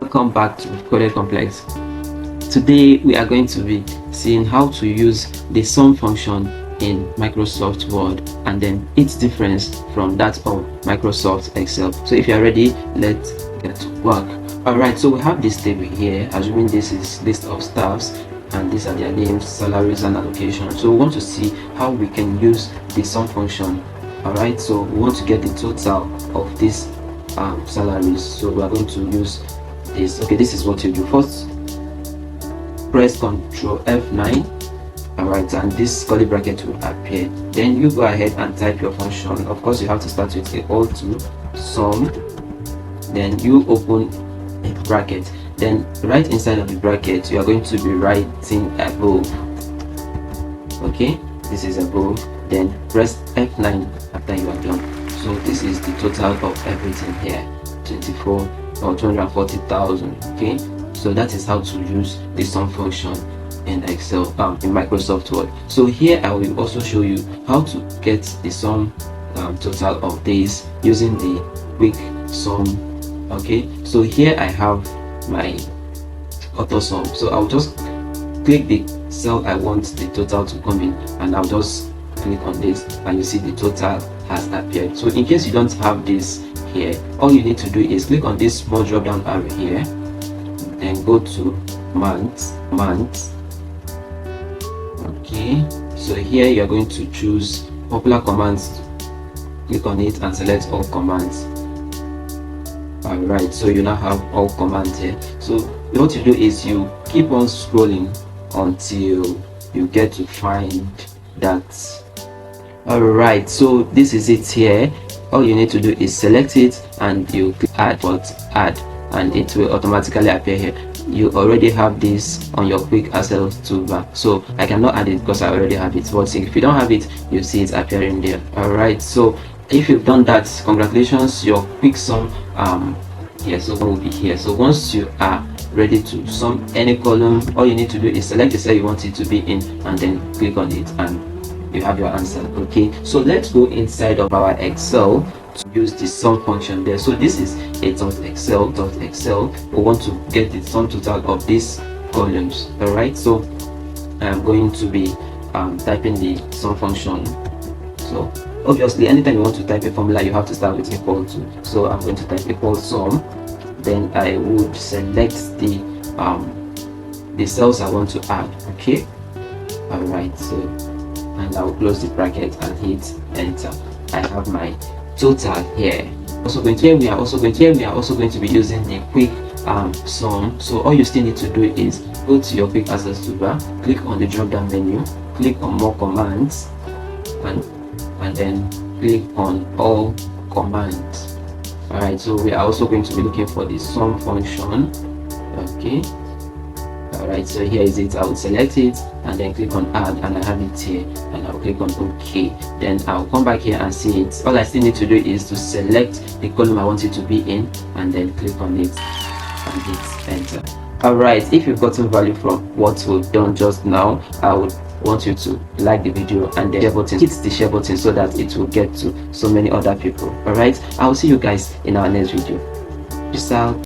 Welcome back to Coded Complex. Today we are going to be seeing how to use the sum function in Microsoft Word and then its difference from that of Microsoft Excel. So if you are ready, let's get to work. Alright, so we have this table here, assuming this is list of staffs and these are their names, salaries and allocations. So we want to see how we can use the sum function. Alright, so we want to get the total of these salaries. So we are going to use this. Okay, this is what you do. First, press Ctrl F9. Alright, and this curly bracket will appear. Then you go ahead and type your function. Of course, you have to start with equal to sum. Then you open a bracket. Then right inside of the bracket, you are going to be writing above. Okay, this is above. Then press F9 after you are done. So this is the total of everything here, 24 or 240,000. Okay, so that is how to use the sum function in Excel, in Microsoft Word. So here I will also show you how to get the sum total of these using the quick sum. Okay, so here I have my auto sum. So I'll just click the cell I want the total to come in, and I'll just click on this, and you see the total has appeared. So in case you don't have this here, all you need to do is click on this small drop down arrow here, then go to month. Okay, so here you're going to choose popular commands, click on it and select all commands. Alright, so you now have all commands here. So what you do is you keep on scrolling until you get to find that. Alright, so this is it here. All you need to do is select it and you click add, and it will automatically appear here. You already have this on your quick access toolbar, so I cannot add it because I already have it. But if you don't have it, you see it appearing there. Alright, so if you've done that, congratulations, your quick sum here so will be here. So once you are ready to sum any column, all you need to do is select the cell you want it to be in and then click on it, and you have your answer. Okay, so let's go inside of our Excel to use the sum function there. So this is a .excel. We want to get the sum total of these columns. All right, so I'm going to be typing the sum function. So obviously anytime you want to type a formula, you have to start with equal to. So I'm going to type equal sum, then I would select the cells I want to add. Okay, all right, so and I will close the bracket and hit enter. I have my total here. We are also going to be using the quick sum. So all you still need to do is go to your quick access toolbar, click on the drop down menu, click on more commands, and then click on all commands. Alright, so we are also going to be looking for the sum function. Okay, alright, so here is it. I will select it and then click on add, and I have it here, and I'll click on OK. Then I'll come back here and see it. All I still need to do is to select the column I want it to be in and then click on it and hit enter. Alright, if you've gotten value from what we've done just now, I would want you to like the video and the share button, hit the share button so that it will get to so many other people. Alright, I'll see you guys in our next video. Peace out.